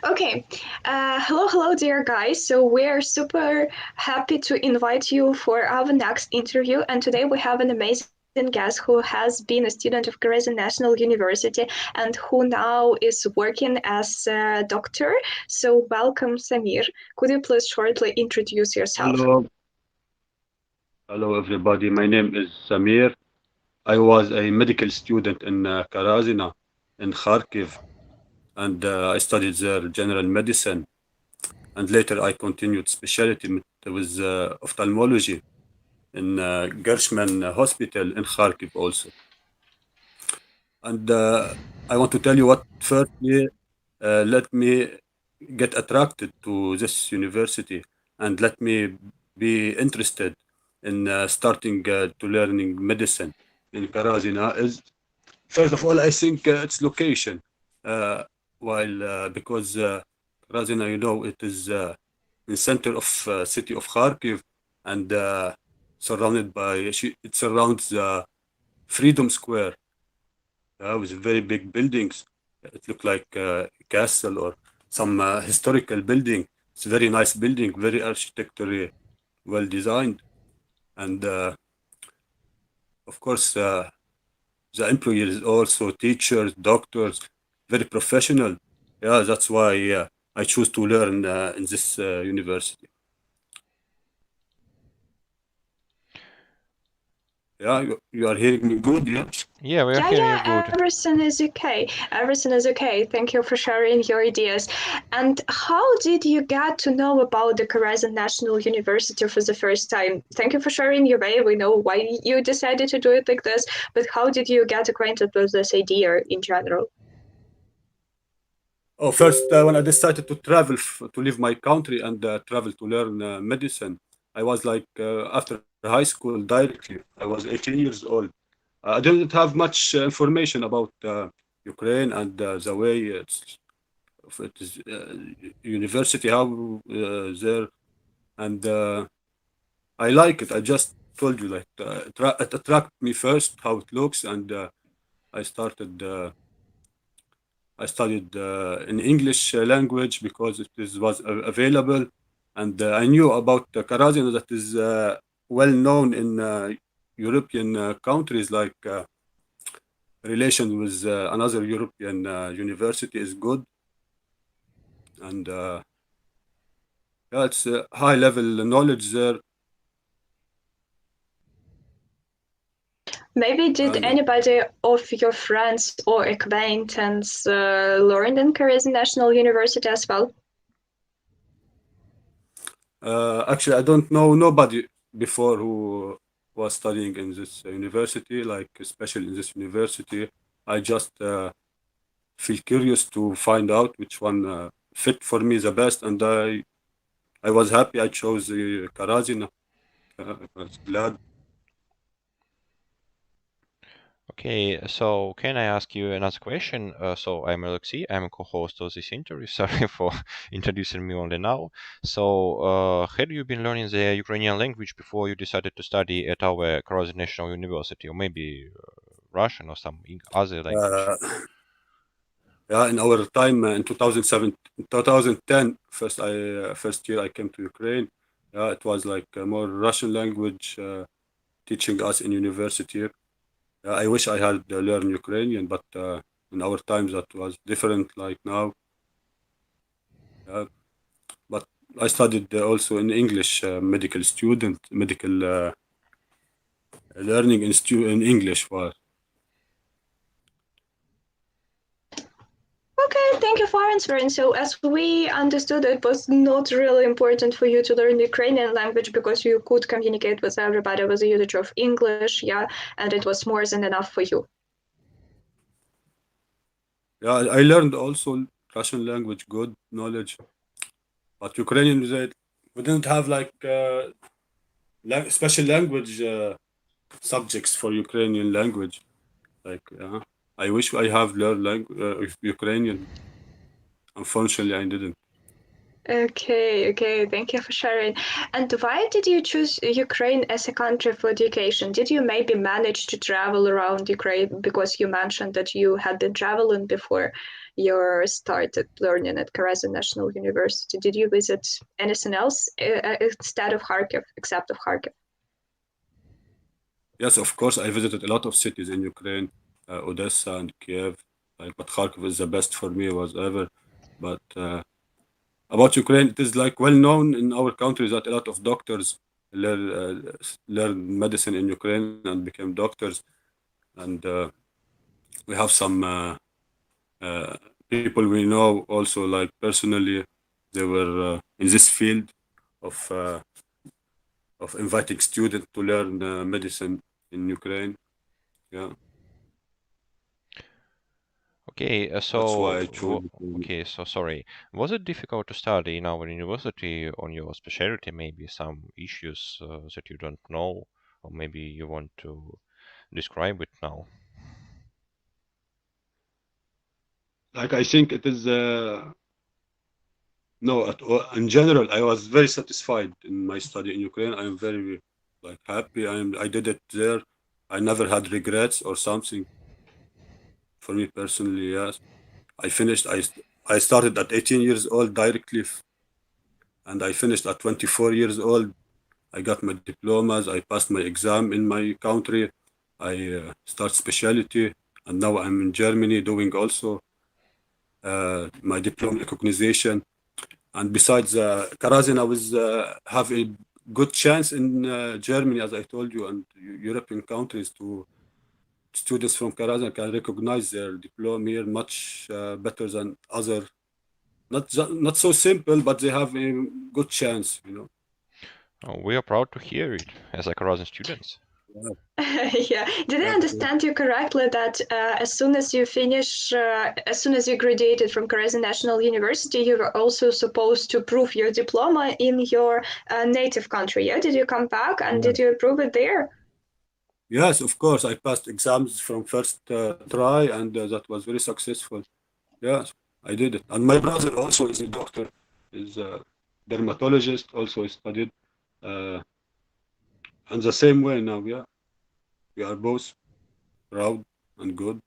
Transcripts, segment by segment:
Okay. Hello, dear guys. So we're super happy to invite you for our next interview. And today we have an amazing guest who has been a student of Karazin National University and who now is working as a doctor. So welcome, Samir. Could you please shortly introduce yourself? Hello, hello everybody. My name is Samir. I was a medical student in Karazina in Kharkiv, and I studied there general medicine. And later I continued specialty with ophthalmology in Gershman Hospital in Kharkiv also. And I want to tell you what firstly let me get attracted to this university and let me be interested in starting to learning medicine in Karazina is first of all I think its location while because Karazina it is in center of city of Kharkiv and surrounded by it surrounds Freedom Square with very big buildings. It looked like a castle or some historical building. It's a very nice building, very architecturally well designed, and of course the employees also teachers, doctors, very professional. Yeah, that's why I choose to learn in this university. Yeah, you are hearing me good, yeah? Yeah, we are Yeah, hearing you yeah, good. everything is okay. Everything is okay. Thank you for sharing your ideas. And how did you get to know about the Karazin National University for the first time? Thank you for sharing your way. We know why you decided to do it like this, but how did you get acquainted with this idea in general? Oh, first, when I decided to travel to leave my country and travel to learn medicine, I was like after high school directly. I was 18 years old. I didn't have much information about Ukraine and the way it is university how there, and I like it. I just told you like it attracted me first how it looks, and I started. I studied in English language because was available, and I knew about Karazin that is well known in European countries. Like relation with another European university is good, and yeah, it's high level knowledge there. Maybe did And anybody of your friends or acquaintance learn in Karazin National University as well? actually, I don't know nobody before who was studying in this university, like especially in this university. I just feel curious to find out which one fit for me the best, and I was happy I chose Karazin. I was glad. Okay, so can I ask you another question? So I'm Alexei, I'm a co-host of this interview. Sorry for introducing me only now. So, had you been learning the Ukrainian language before you decided to study at our Karazin National University, or maybe Russian or some other language? Uh, yeah, in our time in 2007, 2010, first year I came to Ukraine. Yeah, it was like more Russian language teaching us in university. I wish I had learned Ukrainian, but in our times that was different like now. Uh, but I studied also in English, medical student, medical learning in English was. Okay, thank you for answering. So, as we understood, it was not really important for you to learn Ukrainian language because you could communicate with everybody with the usage of English, yeah, and it was more than enough for you. Yeah, I learned also Russian language, good knowledge, but Ukrainian we didn't have like special language subjects for Ukrainian language. Like, I wish I have learned Ukrainian. Unfortunately, I didn't. Okay, okay, thank you for sharing. And why did you choose Ukraine as a country for education? Did you maybe manage to travel around Ukraine because you mentioned that you had been traveling before you started learning at Karazin National University? Did you visit anything else instead of Kharkiv, except of Kharkiv? Yes, of course, I visited a lot of cities in Ukraine, Odessa and Kiev. But Kharkiv is the best for me was ever. But about Ukraine, it is like well known in our country that a lot of doctors learn medicine in Ukraine and became doctors. And we have some people we know also, like personally, they were in this field of inviting students to learn medicine in Ukraine. Yeah, Okay, that's why I chose Ukraine. okay, so sorry. Was it difficult to study in our university on your specialty? Maybe some issues that you don't know, or maybe you want to describe it now. Like I think it is no at all. In general, I was very satisfied in my study in Ukraine. I am very like happy. I did it there. I never had regrets or something. For me personally, yes. I finished. I started at 18 years old directly, and I finished at 24 years old. I got my diplomas. I passed my exam in my country. I start specialty, and now I'm in Germany doing also my diploma recognition. And besides Karazin, I was have a good chance in Germany, as I told you, and European countries to students from Karazin can recognize their diploma here much better than other. Not so simple, but they have a good chance, you know. Oh, we are proud to hear it as a Karazin students. Yeah, Yeah, did I yeah, understand you correctly that as soon as you finish, as soon as you graduated from Karazin National University, you were also supposed to prove your diploma in your native country? Yeah, did you come back and yeah. did you prove it there? Yes, of course. I passed exams from first try, and that was very successful. Yes, I did it. And my brother also is a doctor, is a dermatologist. Also studied, uh, and the same way now. Yeah, we are both proud and good.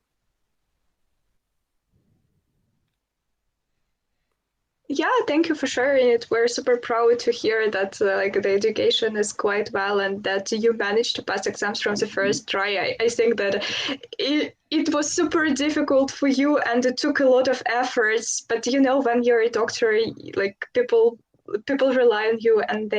Yeah, thank you for sharing it. We're super proud to hear that like the education is quite well and that you managed to pass exams from the first try. I think that it was super difficult for you and it took a lot of efforts. But you know, when you're a doctor, like people rely on you and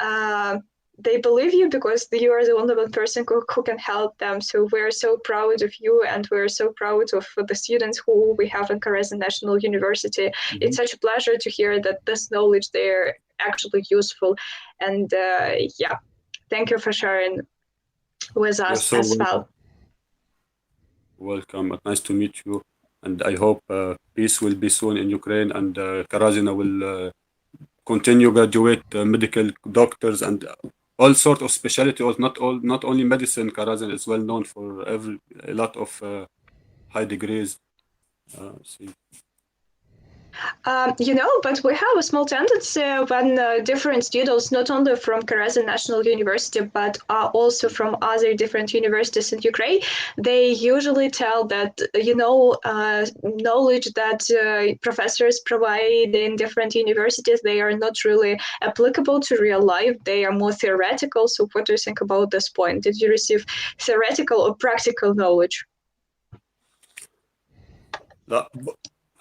uh, they believe you because you are the only one person who can help them. So we're so proud of you and we're so proud of the students who we have in Karazin National University. It's Mhm. such a pleasure to hear that this knowledge they're actually useful. And yeah, thank you for sharing with You're us so as well. welcome. Nice to meet you, and I hope peace will be soon in Ukraine, and Karazina will continue graduate medical doctors and all sort of specialty. Or not only medicine. Karazin is well known for a lot of high degrees. See. You know, but we have a small tendency when different students, not only from Karazin National University, but also from other different universities in Ukraine, they usually tell that, you know, knowledge that professors provide in different universities, they are not really applicable to real life. They are more theoretical. So what do you think about this point? Did you receive theoretical or practical knowledge? Uh,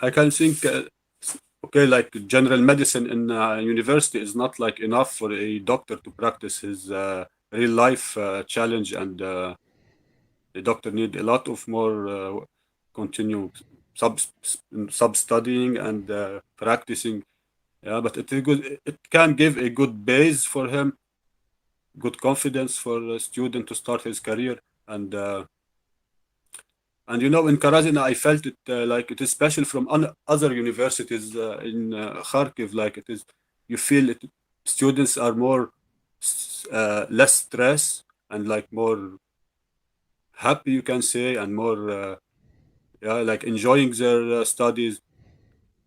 I can think. Okay, like general medicine in university is not like enough for a doctor to practice his real life challenge, and the doctor need a lot of more continue sub sub studying and practicing. Yeah, but it is good. It can give a good base for him, good confidence for a student to start his career, and you know, in Karazina, I felt it like it is special from other universities in Kharkiv. Like it is, you feel it. Students are more less stress and like more happy, you can say, and more yeah, like enjoying their studies.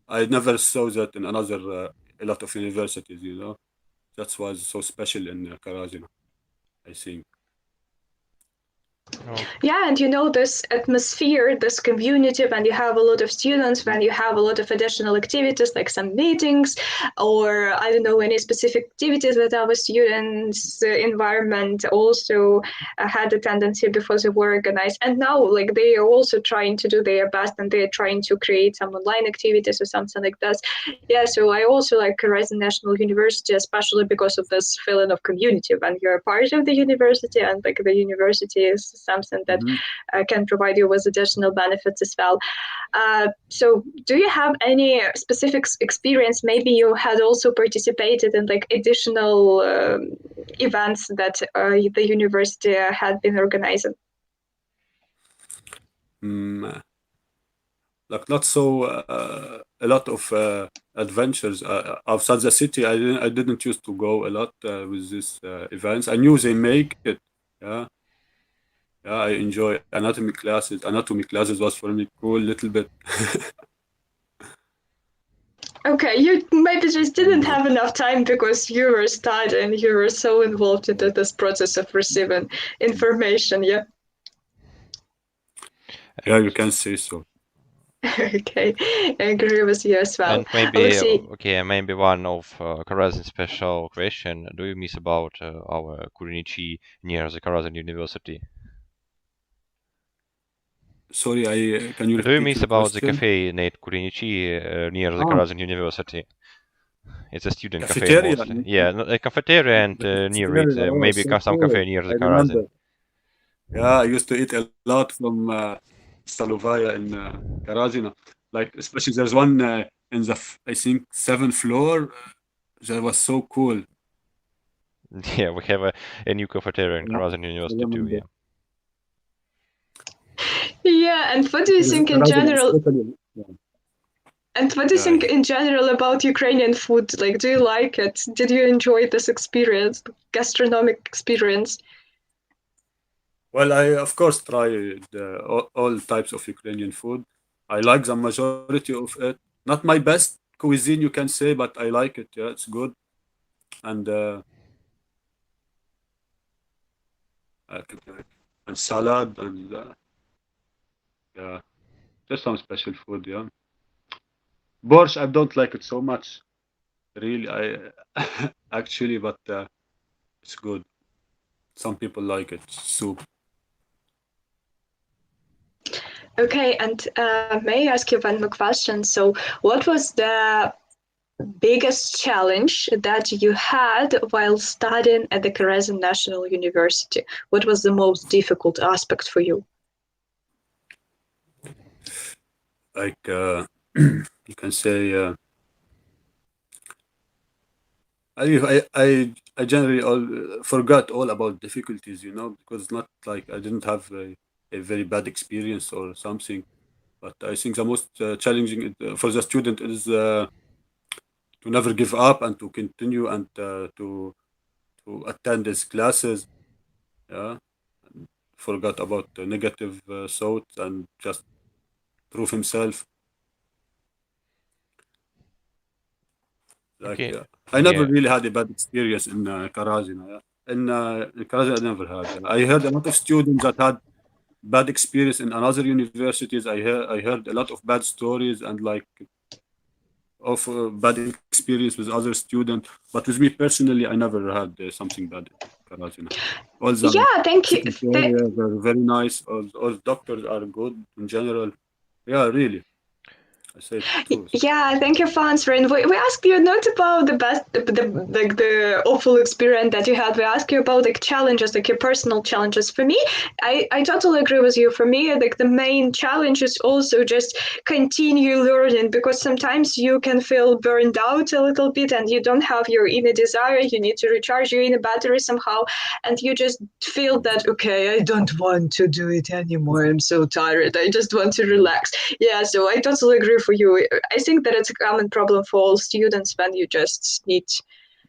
I never saw that in another. a lot of universities, you know. That was so special in Karazin, I think. Oh, Yeah, and you know, this atmosphere, this community, when you have a lot of students, when you have a lot of additional activities like some meetings, or I don't know, any specific activities that our students' environment also had a tendency before they were organized. And now, like, they are also trying to do their best and they're trying to create some online activities or something like that. Yeah, so I also like Karazin National University, especially because of this feeling of community when you're a part of the university, and like the university is something that Mhm. can provide you with additional benefits as well. So, do you have any specific experience? Maybe you had also participated in like additional events that the university had been organizing. Mm, like not so a lot of adventures outside the city. I didn't used to go a lot with these events. I knew they make it. Yeah, yeah. I enjoy anatomy classes. Anatomy classes was for me cool little bit. Okay, you maybe just didn't And, have enough time because you were studying, you were so involved into this process of receiving information. Yeah. yeah, you can say so. Okay, I agree with you as well. and maybe Alexei, okay, maybe one of Karazin's special question. Do you miss about our Kurinichi near the Karazin University? Sorry, I can you Do you repeat miss your about the question? cafe Nate Kurinichi near the Ah, Karazin University? It's a student cafe cafeteria. mostly. Yeah, a cafeteria and The near it, cafeteria. Oh, maybe so some cool. cafe near I the Karazin. remember. Yeah, I used to eat a lot from Salovaya in Karazina. Like, especially there's one in the, I think, seventh floor. That was so cool. Yeah, we have a new cafeteria in Yeah, Karazin I University too. remember. Yeah. yeah, and what do you Because think in Karazina is general? totally. Yeah, And what do you yeah, think in general about Ukrainian food? Like, do you like it? Did you enjoy this experience, gastronomic experience? well, I of course tried all types of Ukrainian food. I like the majority of it. Not my best cuisine, you can say, but I like it. Yeah, it's good. And and salad and yeah, just some special food. Yeah, borscht. I don't like it so much, really. I actually, but it's good. Some people like it. Soup. Okay, and may I ask you one more question? So, what was the biggest challenge that you had while studying at the Karazin National University? What was the most difficult aspect for you? Like you can say. I generally forgot all about difficulties, you know, because not like I didn't have a very bad experience or something. But I think the most challenging for the student is to never give up and to continue and to attend his classes. Yeah, forgot about the negative thoughts and just prove himself. Like Okay. I never Yeah. really had a bad experience in Karazina. Yeah. In Karazina, I never had. Yeah. I heard a lot of students that had bad experience in another universities. I heard a lot of bad stories and like of bad experience with other students. But with me personally, I never had something bad in Karazina. All the Yeah, thank you. secretaries are very nice. All doctors are good in general. Yeah, really. I say the truth. Yeah, thank you for answering. We asked you not about the best, like the awful experience that you had. We asked you about like challenges, like your personal challenges. For me, I totally agree with you. For me, like the main challenge is also just continue learning because sometimes you can feel burned out a little bit and you don't have your inner desire. You need to recharge your inner battery somehow, and you just feel that okay, I don't want to do it anymore. I'm so tired. I just want to relax. Yeah, so I totally agree for you. I think that it's a common problem for all students when you just need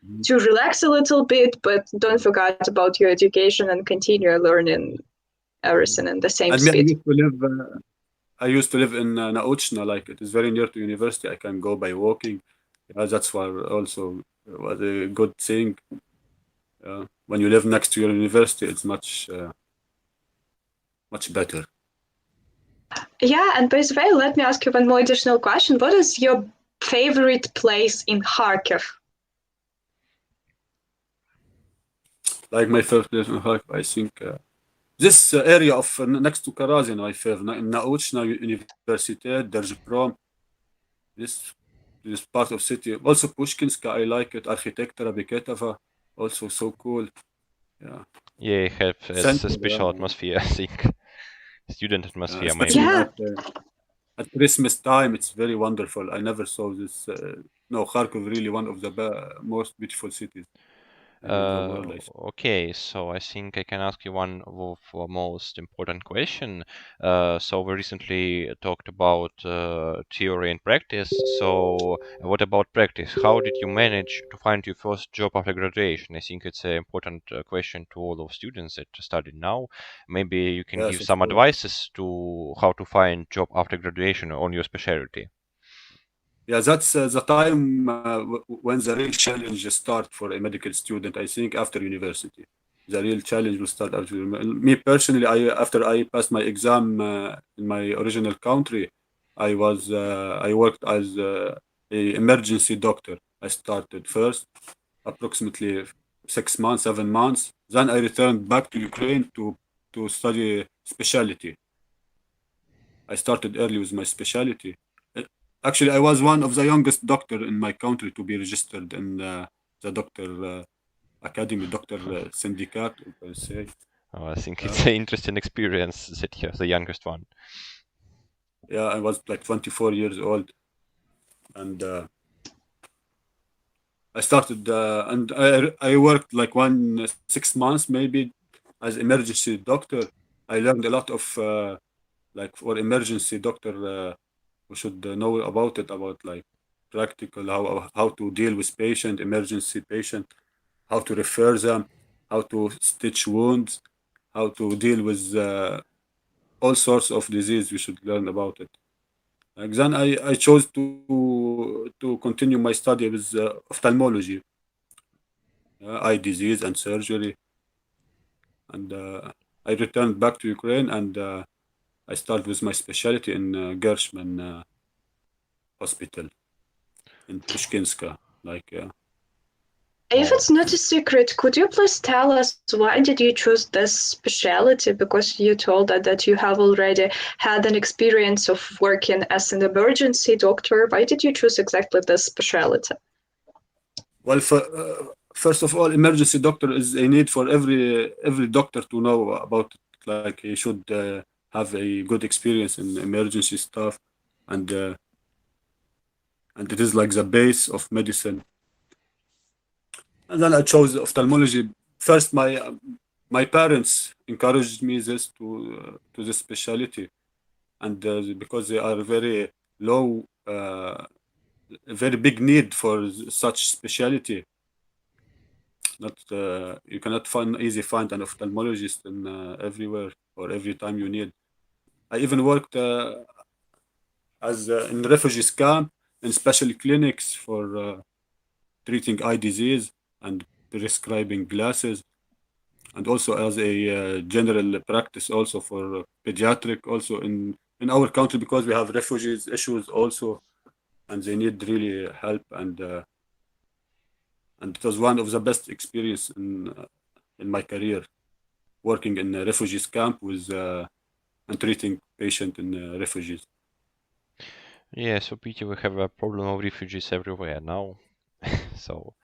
Mhm. to relax a little bit, but don't forget about your education and continue learning everything in the same And me, speed. I used to live in Nauchna, like it is very near to university. I can go by walking. Yeah, that's why also was a good thing. When you live next to your university, it's much better. Yeah, and by the way, let me ask you one more additional question. What is your favorite place in Kharkiv? Like my first place in Kharkiv, I think this area of next to Karazin, I favorite in Nauchna University, there's prom. This this part of city. Also Pushkinska, I like it. Architectura Beketova, also so cool. Yeah, Yeah, it has a center. special atmosphere, I think. Student atmosphere, maybe. Especially Yeah, at Christmas time, it's very wonderful. I never saw this. No, Kharkov really one of the most beautiful cities in the world. I think. Okay, so I think I can ask you one of the most important question. So we recently talked about theory and practice. So what about practice? How did you manage to find your first job after graduation? I think it's an important question to all of students that study now. Maybe you can Yes, give of some course. advices to how to find job after graduation on your specialty. Yeah, that's the time when the real challenge start for a medical student. I think after university, the real challenge will start after. Me personally, I after I passed my exam in my original country, I worked as a emergency doctor. I started first, approximately 6 months, 7 months. Then I returned back to Ukraine to study specialty. I started early with my specialty. Uh, Actually, I was one of the youngest doctor in my country to be registered in the doctor academy, doctor syndicat, if I say. I think Uh, it's an interesting experience that you're the youngest one. yeah, I was like 24 years old, and I started and I worked like 6 months maybe as emergency doctor. I learned a lot of like for emergency doctor. We should know about it about like practical how to deal with patient emergency patient, how to refer them, how to stitch wounds, how to deal with all sorts of disease. We should learn about it. Like then I chose to continue my study with ophthalmology, eye disease and surgery, and I returned back to Ukraine and I started with my specialty in Gershman hospital in Pushkinska, like if Oh, it's not a secret, could you please tell us why did you choose this specialty? Because you told that you have already had an experience of working as an emergency doctor. Why did you choose exactly this specialty? well, first of all, emergency doctor is a need for every doctor to know about it. Like he should have a good experience in emergency stuff, and and it is like the base of medicine. And then I chose ophthalmology. First, my parents encouraged me to this specialty, and because they are very low, very big need for such specialty. Not you cannot find an ophthalmologist in everywhere or every time you need. I even worked as in refugees camp in special clinics for treating eye disease and prescribing glasses, and also as a general practice also for pediatric also in our country because we have refugees issues also and they need really help and it was one of the best experience in my career working in a refugees camp with and treating patient in refugees. yeah, so Peter, we have a problem of refugees everywhere now. So,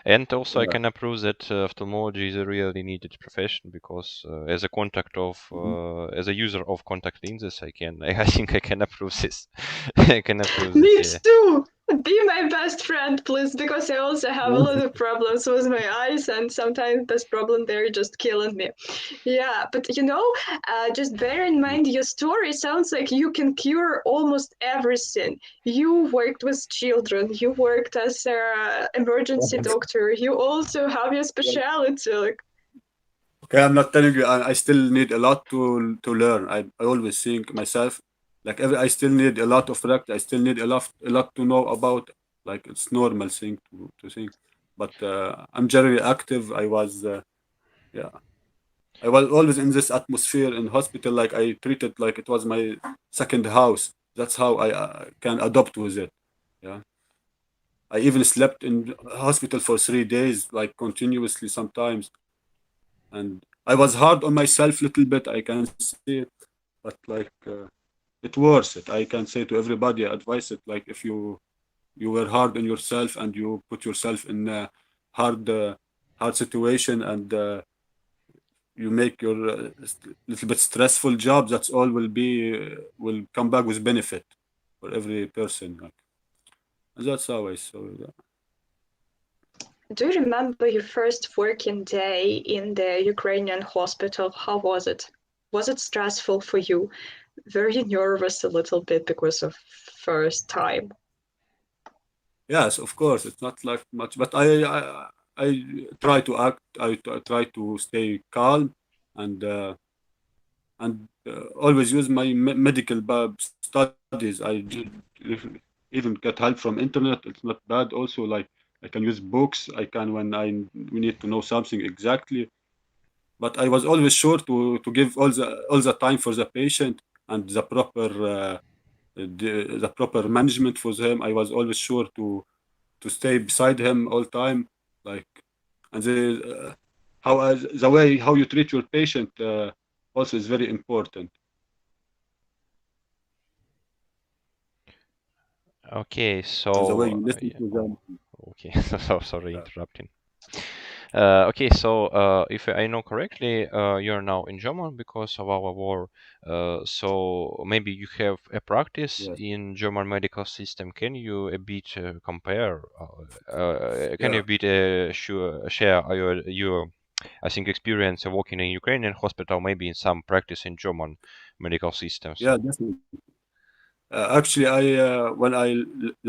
and also I Yeah. can approve that ophthalmology is a really needed profession because as a Mhm. as a user of contact lenses, I think I can approve this. I can approve this, Me yeah. too. Be my best friend, please, because I also have a lot of problems with my eyes, and sometimes this problem they're just killing me. Yeah, but just bear in mind your story sounds like you can cure almost everything. You worked with children, you worked as an emergency doctor, you also have your specialty. Like, Okay, I'm not telling you. I still need a lot to learn. I always think myself, like I still need a lot of practice. I still need a lot to know about like it's normal thing to think. But I'm generally active. Yeah, I was always in this atmosphere in hospital. Like I treated like it was my second house. That's how I can adopt with it. Yeah, I even slept in hospital for 3 days, like continuously sometimes, and I was hard on myself a little bit. I can see it, but like it worth it. I can say to everybody, advise it. Like if you were hard on yourself and you put yourself in a hard hard situation and you make your little bit stressful job, that's all will come back with benefit for every person. Like, and that's how I saw it. Do you remember your first working day in the Ukrainian hospital? How was it? Was it stressful for you? Were you nervous a little bit because of first time? Yes, of course, it's not like much, but I try to act. I try to stay calm and always use my medical studies. Even get help from internet. It's not bad. Also, like I can use books. I can when we need to know something exactly. But I was always sure to give all the time for the patient and the proper management for him. I was always sure to stay beside him all time. Like and the way how you treat your patient also is very important. Okay, And the way so you listen yeah, to them. okay, so sorry Yeah. interrupting. Okay, so if I know correctly, you're now in German because of our war. So maybe you have a practice Yes. in German medical system. Can you a bit compare? Can you Yeah. a bit share your I think experience of working in Ukrainian hospital, maybe in some practice in German medical systems? Yeah. Definitely. Actually, I when I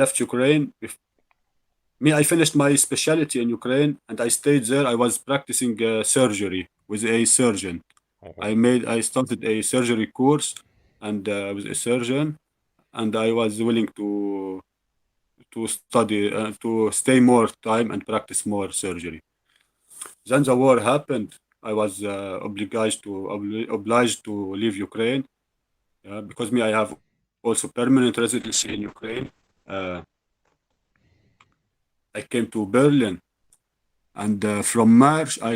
left Ukraine, I finished my specialty in Ukraine, and I stayed there. I was practicing surgery with a surgeon. Oh, I started a surgery course, and with a surgeon, and I was willing to study to stay more time and practice more surgery. Then the war happened. I was obliged to leave Ukraine because I have also permanent residency in Ukraine. Uh, I came to Berlin, and from March I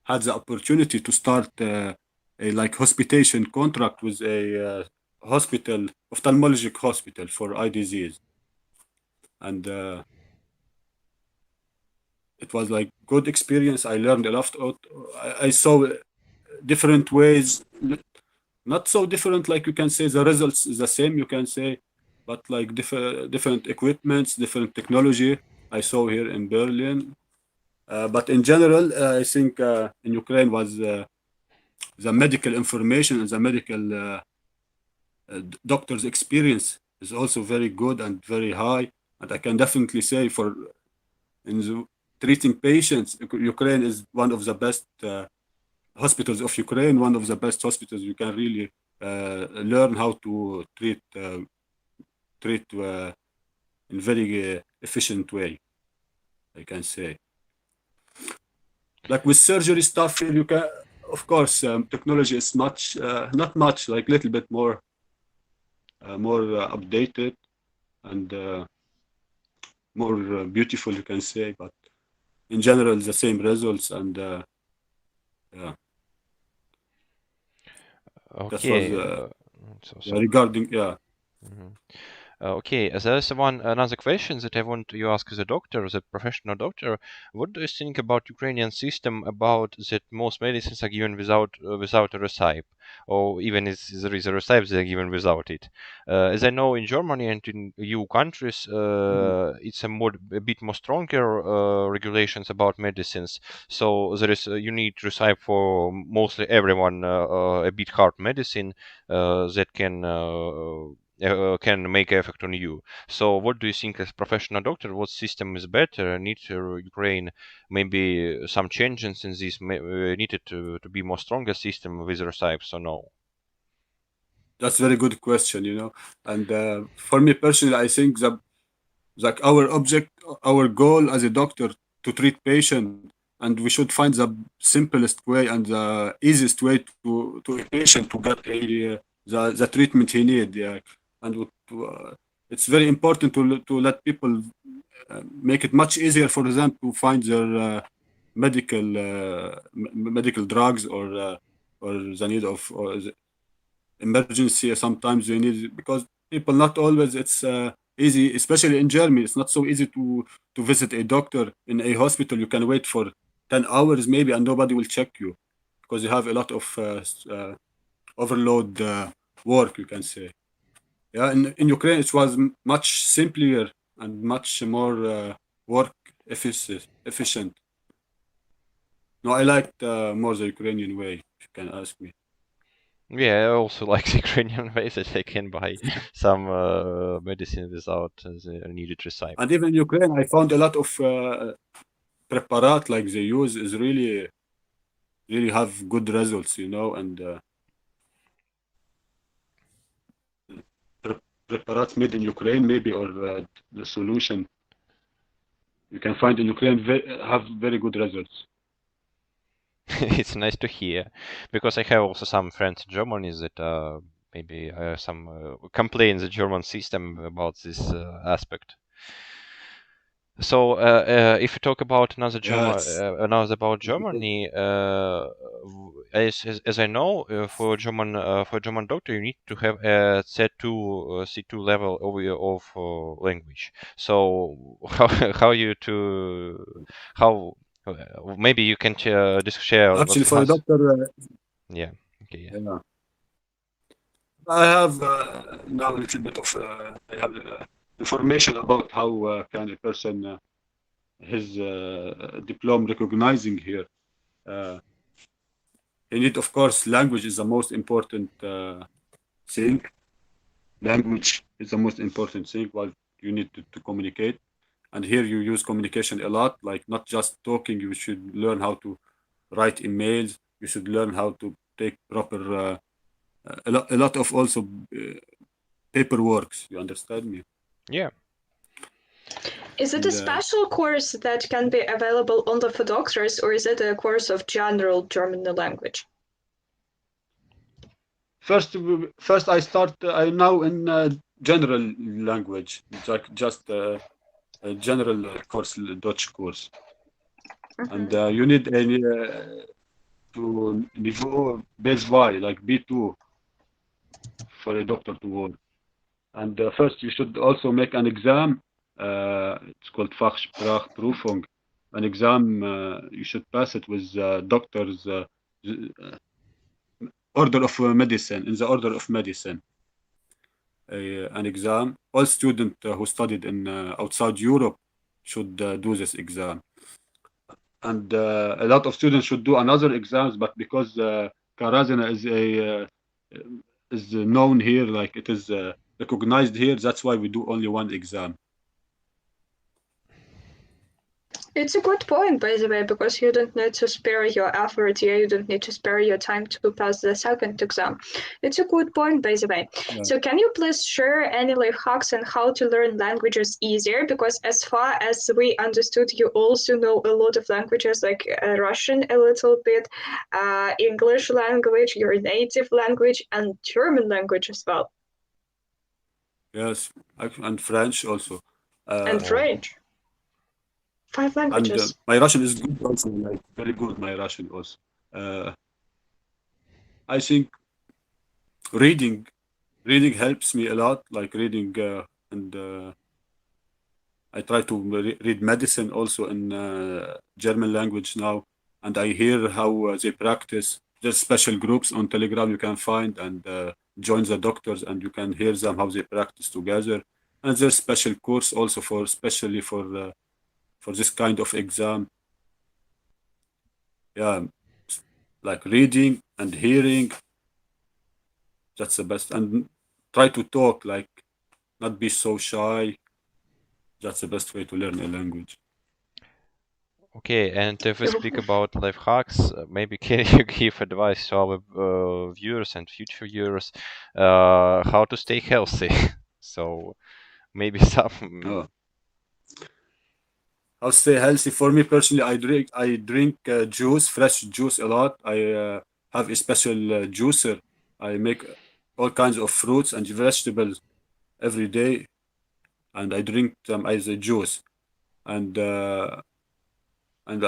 had the opportunity to start a like hospitation contract with a hospital, ophthalmologic hospital for eye disease, and it was like good experience. I learned a lot. I saw different ways, not so different like you can say the results is the same. You can say, but like different equipments, different technology. I saw here in Berlin, but in general, I think in Ukraine was the medical information and the medical doctor's experience is also very good and very high. And I can definitely say for in the treating patients, Ukraine is one of the best hospitals of Ukraine, one of the best hospitals you can really learn how to treat in very efficient way, I can say. Like with surgery stuff here, you can, of course, technology is not much, like little bit more updated and more beautiful, you can say. But in general, the same results and yeah, that was okay. So sorry. regarding yeah. Mhm. Okay, there's another question that I want you ask as a doctor, as a professional doctor. What do you think about Ukrainian system about that most medicines are given without a recipe, or even if there is a recipe, they're given without it? As I know, in Germany and in EU countries, Mhm. it's a bit more stronger regulations about medicines. So there is you need recipe for mostly everyone, a bit hard medicine that can make effect on you. So, what do you think as professional doctor? What system is better? Need Ukraine maybe some changes in this needed to be more stronger system with recipes or no? That's a very good question, you know. And for me personally, I think like our object, our goal as a doctor to treat patient, and we should find the simplest way and the easiest way to a patient to get the treatment he need. Yeah, and it's very important to let people make it much easier for them to find their medical drugs or the need of or the emergency. Sometimes you need because people not always it's easy, especially in Germany. It's not so easy to visit a doctor in a hospital. You can wait for 10 hours maybe, and nobody will check you because you have a lot of overload work. You can say, yeah. In Ukraine, it was much simpler and much more work efficient. No, I liked more the Ukrainian way. If you can ask me. Yeah, I also like the Ukrainian way that they can buy some medicine without the needed receipt. And even in Ukraine, I found a lot of preparat like they use is really have good results, and preparats made in Ukraine maybe or the solution you can find in Ukraine have very good results. It's nice to hear, because I have also some friends in Germany that maybe some complain the German system about this aspect. So if you talk about another Yes, Germany, as I know, for German doctor, you need to have a C2 level of language. So how maybe you can just share actually with for a us. doctor, Yeah. Okay. Yeah. yeah. I have now a little bit of I have information about how can a person his diploma recognizing here. Uh, you need, of course, language is the most important thing. Language is the most important thing while you need to communicate. And here you use communication a lot, like not just talking. You should learn how to write emails. You should learn how to take proper, a lot of also paperworks. You understand me? Yeah. Is it a And special course that can be available only for doctors, or is it a course of general German language? first I start. I now in general language, like just a general course, Dutch course, and Mhm. you need a to niveau B2, like B2 for a doctor to work. And first, you should also make an exam. It's called Fachsprachprüfung. An exam, you should pass it with doctor's order of medicine, in the order of medicine. An exam. All students who studied in outside Europe should do this exam. And a lot of students should do another exams, but because Karazina is known here, like it is recognized here, that's why we do only one exam. It's a good point, by the way, because you don't need to spare your effort here, you don't need to spare your time to pass the second exam. It's a good point, by the way. Yeah. So, can you please share any life hacks on how to learn languages easier? Because, as far as we understood, you also know a lot of languages, like Russian a little bit, English language, your native language, and German language as well, Yes, and French also. and Uh, Oh. French. 5 and languages. my Russian is good also, like very good. My Russian also. Uh, I think reading, reading helps me a lot. Like reading, and I try to read medicine also in German language now, and I hear how they practice. There's special groups on Telegram you can find and join the doctors, and you can hear them how they practice together. And there's special course also for especially for this kind of exam. Yeah, like reading and hearing. That's the best. And try to talk, like not be so shy. That's the best way to learn a language. Okay, and if we speak about life hacks, maybe can you give advice to our viewers and future viewers how to stay healthy? So maybe some Oh. I'll stay healthy. For me personally, I drink juice, fresh juice a lot. I have a special juicer. I make all kinds of fruits and vegetables every day, and I drink them as a juice. And I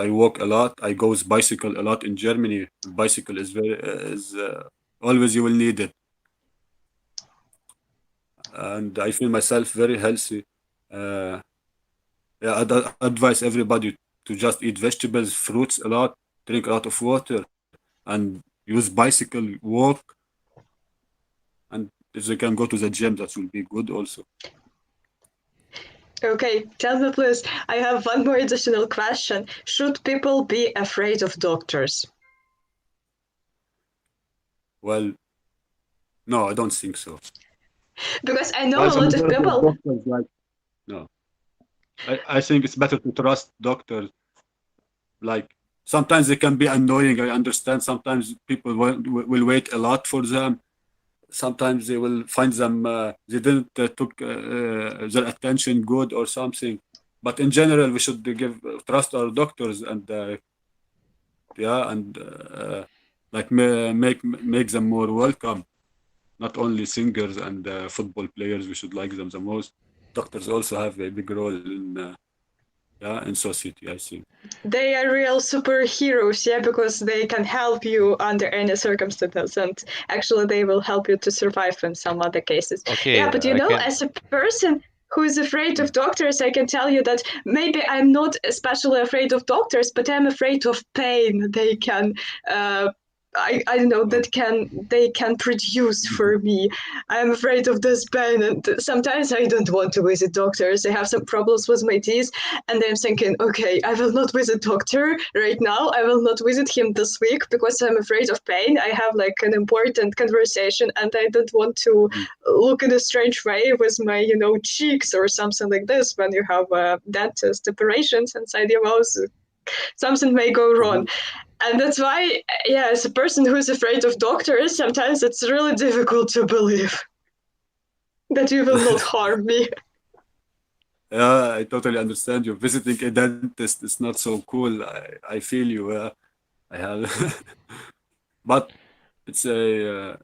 walk a lot. I goes bicycle a lot in Germany. Bicycle is very is always you will need it, and I feel myself very healthy. Uh, yeah, I'd advise everybody to just eat vegetables, fruits a lot, drink a lot of water, and use bicycle, walk, and if they can go to the gym, that will be good also. Okay, tell me please. I have one more additional question. Should people be afraid of doctors? Well, no, I don't think so. Because I know Well, a the lot of majority of people. doctors like no. I think it's better to trust doctors. Like sometimes they can be annoying. I understand. Sometimes people will wait a lot for them. Sometimes they will find them they didn't took their attention good or something. But in general, we should give trust our doctors and yeah, and like make them more welcome. Not only singers and football players, we should like them the most. Doctors also have a big role in yeah in society, I think. They are real superheroes, yeah, because they can help you under any circumstances, and actually, they will help you to survive in some other cases. Yeah, Okay, but you I know, can. as a person who is afraid of Mm. doctors, I can tell you that maybe I'm not especially afraid of doctors, but I'm afraid of pain they can. I don't know Oh. that can they can produce for me. I'm afraid of this pain, and sometimes I don't want to visit doctors. I have some problems with my teeth, and I'm thinking, okay, I will not visit doctor right now. I will not visit him this week because I'm afraid of pain. I have like an important conversation, and I don't want to Mm. look in a strange way with my, cheeks or something like this. When you have dentist operations inside your mouth, something may go wrong. Uh-huh. And that's why, yeah, as a person who's afraid of doctors, sometimes it's really difficult to believe that you will not harm me. Yeah, I totally understand you. Visiting a dentist is not so cool. I feel you. I have, but it's a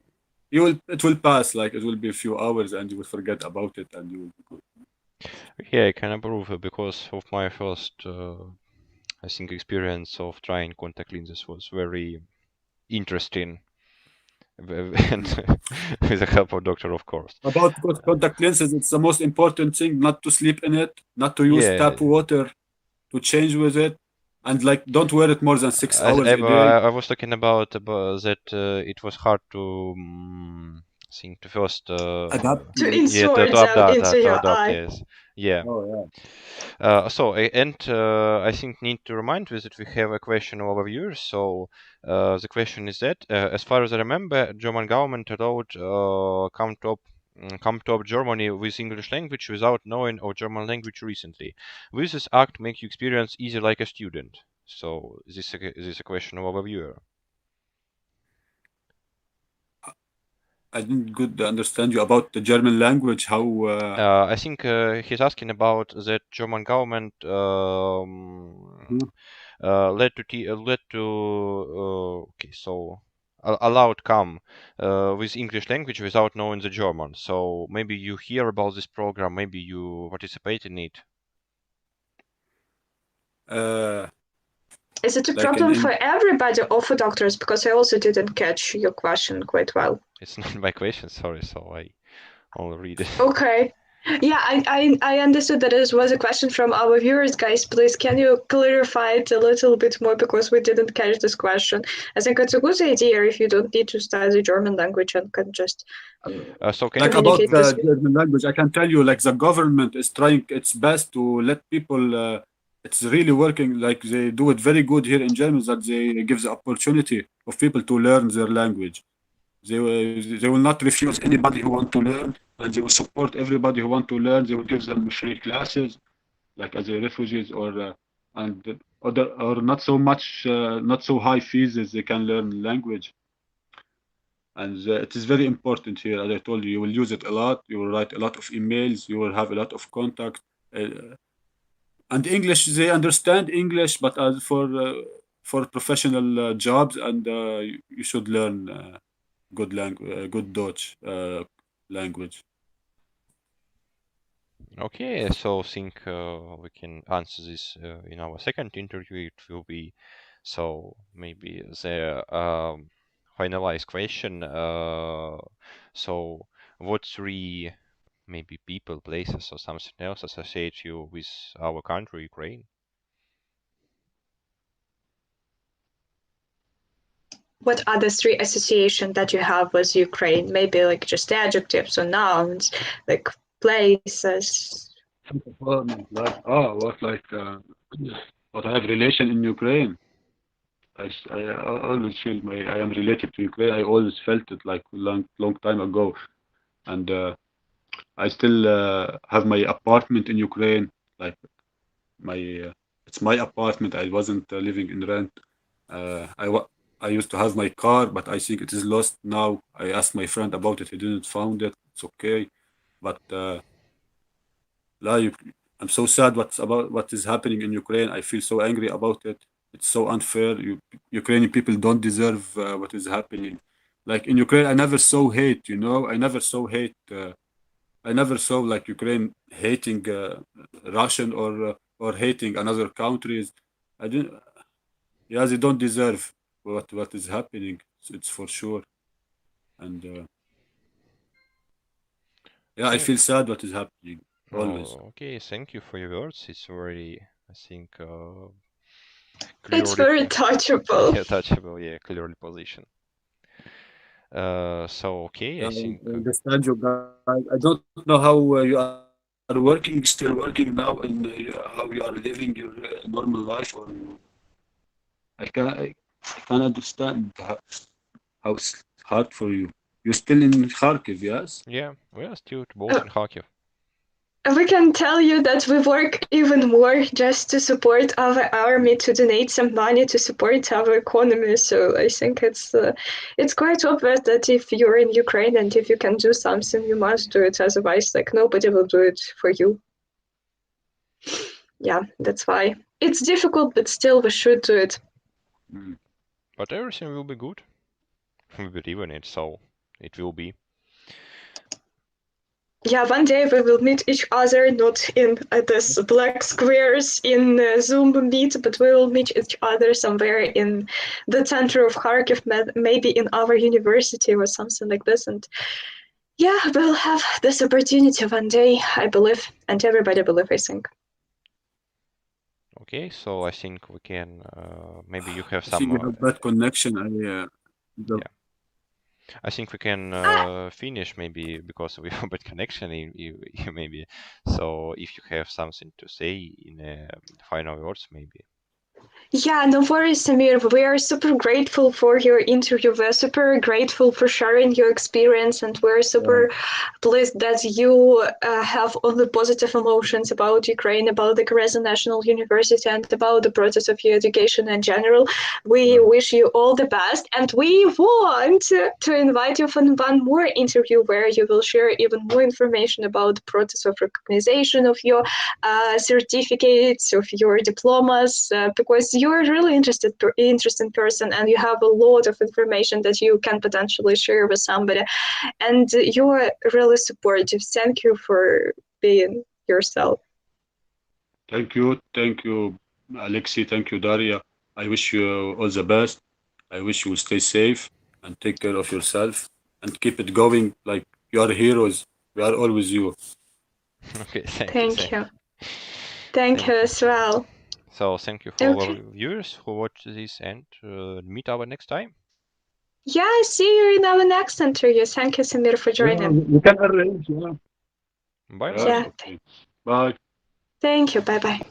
it will pass. Like it will be a few hours, and you will forget about it, and you will be good. Yeah, I can approve because of my first, I think, experience of trying contact lenses was very interesting, and Mm. with the help of doctor, of course. About contact lenses, it's the most important thing. Not to sleep in it, not to use Yeah, tap water to change with it, and like don't wear it more than six as hours a day. I was talking about that it was hard to think to first, Adapt To to it. yeah, insert them into to your adopt, eye. yes, yeah. Oh yeah. I think need to remind you that we have a question of our viewers. So the question is that, as far as I remember, German government allowed come to Germany with English language without knowing of German language recently. Will this act make you experience easy like a student? So this is a question of our viewer. I didn't good understand you about the German language. How I think he's asking about that German government Mhm. led to okay, so allowed come with English language without knowing the German. So maybe you hear about this program, maybe you participate in it. uh, Is it a like problem for everybody or for doctors? Because I also didn't catch your question quite well. It's not my question, sorry, so I only read it. Okay. Yeah, I understood that it was a question from our viewers, guys. Please, can you clarify it a little bit more because we didn't catch this question? I think it's a good idea if you don't need to study German language and can just So can you like about repeat? communicate with. German language, I can tell you like the government is trying its best to let people. It's really working. Like they do it very good here in Germany. That they give the opportunity of people to learn their language. They will not refuse anybody who want to learn, and they will support everybody who want to learn. They will give them free classes, like as a refugees and other or not so much, not so high fees as they can learn language. And it is very important here. As I told you, you will use it a lot. You will write a lot of emails. You will have a lot of contact. Uh, and English, they understand English, but for professional jobs, and you should learn good Dutch language. Okay, so think we can answer this in our second interview. It will be so maybe the finalized question. So what three maybe people, places, or something else associate you with our country, Ukraine? What are the three associations that you have with Ukraine? Maybe like just adjectives or nouns, like places. Like what like what I have relation in Ukraine. I always feel I am related to Ukraine. I always felt it like long time ago, and I still have my apartment in Ukraine. Like my it's my apartment. I wasn't living in rent. I used to have my car, but I think it is lost now. I asked my friend about it. He didn't found it. It's okay, but like I'm so sad what's about what is happening in Ukraine. I feel so angry about it. It's so unfair. Ukrainian people don't deserve what is happening. Like in Ukraine, I never saw hate. You know, I never saw hate. I never saw like Ukraine hating Russian or hating another countries. I didn't. Yeah, they don't deserve what is happening. It's for sure. And yeah, I Okay. feel sad what is happening always. Oh, okay. Thank you for your words. It's very, I think, It's clearly very touchable. yeah, touchable. Yeah, clearly position. So okay, Yeah, I think. I understand you guys. I don't know how you are working, still working now, and how you are living your normal life, or I can understand how it's hard for you. You're still in Kharkiv, yes? Yeah, we are still both Uh, in Kharkiv. we can tell you that we work even more just to support our army, to donate some money to support our economy. So I think it's quite obvious that if you're in Ukraine and if you can do something, you must do it. Otherwise, like nobody will do it for you. Yeah, that's why it's difficult, but still we should do it. Mm. But everything will be good. We believe in it, so it will be. Yeah, one day we will meet each other not in this black squares in Zoom meet, but we will meet each other somewhere in the center of Kharkiv, maybe in our university or something like this. And yeah, we'll have this opportunity one day, I believe, and everybody believe, I think. Okay, so I think we can. Maybe you have I think some. we have bad connection. The, Yeah, I think we can Ah, finish maybe because we have bad connection. Maybe. So if you have something to say in final words, maybe. yeah, no worries, Samir. We are super grateful for your interview. We're super grateful for sharing your experience, and we're yeah, super pleased that you have only positive emotions about Ukraine, about the Karazin National University, and about the process of your education in general. We yeah. wish you all the best, and we want to invite you for one more interview where you will share even more information about the process of recognition of your certificates, of your diplomas, because you're a really interesting person, and you have a lot of information that you can potentially share with somebody, and you're really supportive. Thank you for being yourself. Thank you, Alexi. Thank you, Daria. I wish you all the best. I wish you will stay safe and take care of yourself and keep it going. Like you are heroes. We are always you. Okay, thank you, Thank thank you. you, Thank you thank you. as well. So thank you for our Okay. viewers who watch this and meet our next time. Yeah, see you in our next interview. Thank you, Samir, for Yeah, joining. we can arrange. Yeah. Bye Yes. bye. Yeah, Okay. Bye. thank you. Bye bye.